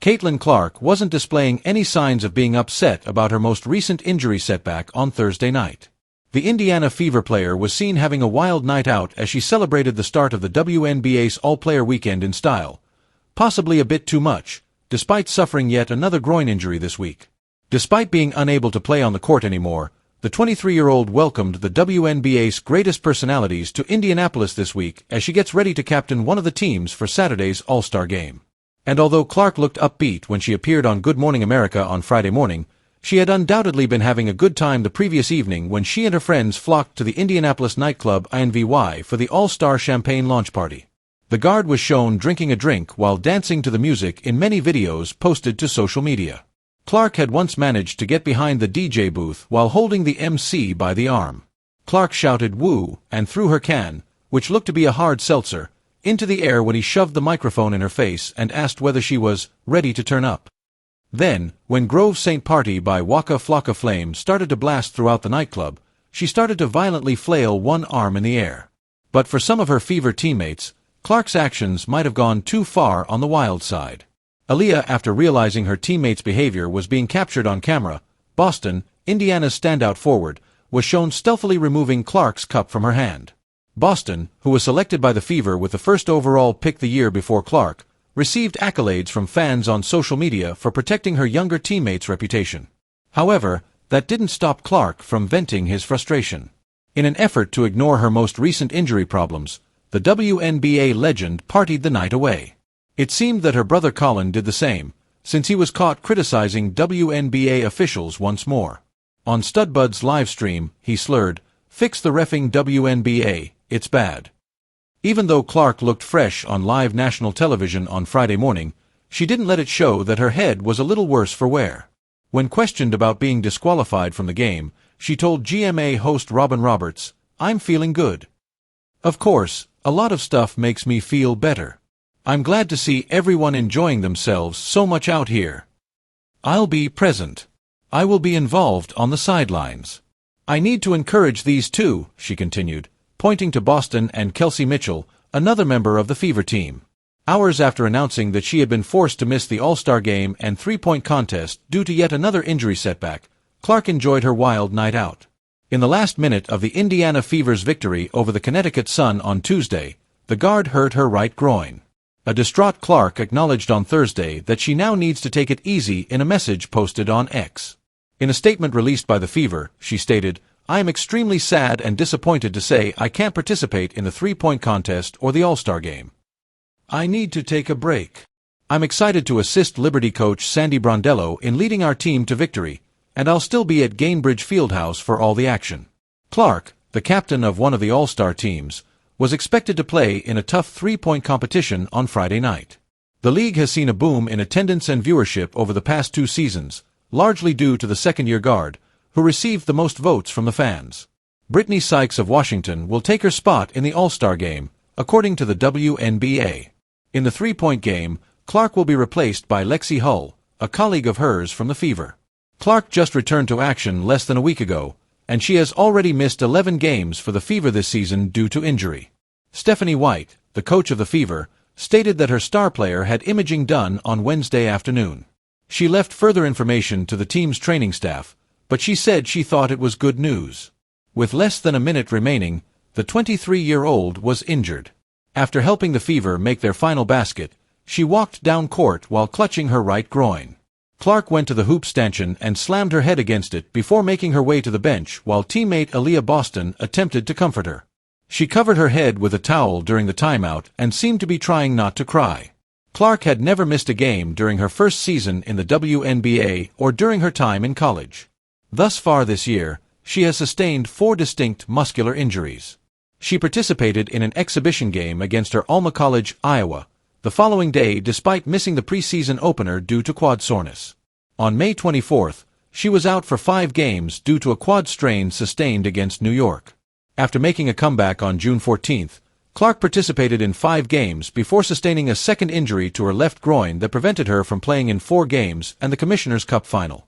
Caitlin Clark wasn't displaying any signs of being upset about her most recent injury setback on Thursday night. The Indiana Fever player was seen having a wild night out as she celebrated the start of the WNBA's All-Player Weekend in style, possibly a bit too much, despite suffering yet another groin injury this week. Despite being unable to play on the court anymore, the 23-year-old welcomed the WNBA's greatest personalities to Indianapolis this week as she gets ready to captain one of the teams for Saturday's All-Star Game. And although Clark looked upbeat when she appeared on Good Morning America on Friday morning, she had undoubtedly been having a good time the previous evening when she and her friends flocked to the Indianapolis nightclub INVY for the All-Star Champagne launch party. The guard was shown drinking a drink while dancing to the music in many videos posted to social media. Clark had once managed to get behind the DJ booth while holding the MC by the arm. Clark shouted "woo" and threw her can, which looked to be a hard seltzer, into the air when he shoved the microphone in her face and asked whether she was ready to turn up. Then, when Grove St. Party by Waka Flocka Flame started to blast throughout the nightclub, she started to violently flail one arm in the air. But for some of her Fever teammates, Clark's actions might have gone too far on the wild side. Aaliyah, after realizing her teammates' behavior was being captured on camera, Boston, Indiana's standout forward, was shown stealthily removing Clark's cup from her hand. Boston, who was selected by the Fever with the first overall pick the year before Clark, received accolades from fans on social media for protecting her younger teammates' reputation. However, that didn't stop Clark from venting his frustration. In an effort to ignore her most recent injury problems, the WNBA legend partied the night away. It seemed that her brother Colin did the same, since he was caught criticizing WNBA officials once more. On Studbud's livestream, he slurred, "Fix the reffing WNBA, it's bad." Even though Clark looked fresh on live national television on Friday morning, she didn't let it show that her head was a little worse for wear. When questioned about being disqualified from the game, she told GMA host Robin Roberts, "I'm feeling good. Of course, a lot of stuff makes me feel better. I'm glad to see everyone enjoying themselves so much out here. I'll be present. I will be involved on the sidelines. I need to encourage these two," she continued, pointing to Boston and Kelsey Mitchell, another member of the Fever team. Hours after announcing that she had been forced to miss the All-Star Game and three-point contest due to yet another injury setback, Clark enjoyed her wild night out. In the last minute of the Indiana Fever's victory over the Connecticut Sun on Tuesday, the guard hurt her right groin. A distraught Clark acknowledged on Thursday that she now needs to take it easy in a message posted on X. In a statement released by the Fever, she stated, "I am extremely sad and disappointed to say I can't participate in the three-point contest or the All-Star Game. I need to take a break. I'm excited to assist Liberty coach Sandy Brondello in leading our team to victory, and I'll still be at Gainbridge Fieldhouse for all the action." Clark, the captain of one of the All-Star teams, was expected to play in a tough three-point competition on Friday night. The league has seen a boom in attendance and viewership over the past 2 seasons, largely due to the second-year guard, who received the most votes from the fans. Brittany Sykes of Washington will take her spot in the All-Star Game, according to the WNBA. In the three-point game, Clark will be replaced by Lexi Hull, a colleague of hers from the Fever. Clark just returned to action less than a week ago, and she has already missed 11 games for the Fever this season due to injury. Stephanie White, the coach of the Fever, stated that her star player had imaging done on Wednesday afternoon. She left further information to the team's training staff, but she said she thought it was good news. With less than a minute remaining, the 23-year-old was injured. After helping the Fever make their final basket, she walked down court while clutching her right groin. Clark went to the hoop stanchion and slammed her head against it before making her way to the bench while teammate Aaliyah Boston attempted to comfort her. She covered her head with a towel during the timeout and seemed to be trying not to cry. Clark had never missed a game during her first season in the WNBA or during her time in college. Thus far this year, she has sustained 4 distinct muscular injuries. She participated in an exhibition game against her alma college, Iowa, the following day despite missing the preseason opener due to quad soreness. On May 24th, she was out for 5 games due to a quad strain sustained against New York. After making a comeback on June 14th, Clark participated in 5 games before sustaining a second injury to her left groin that prevented her from playing in 4 games and the Commissioner's Cup final.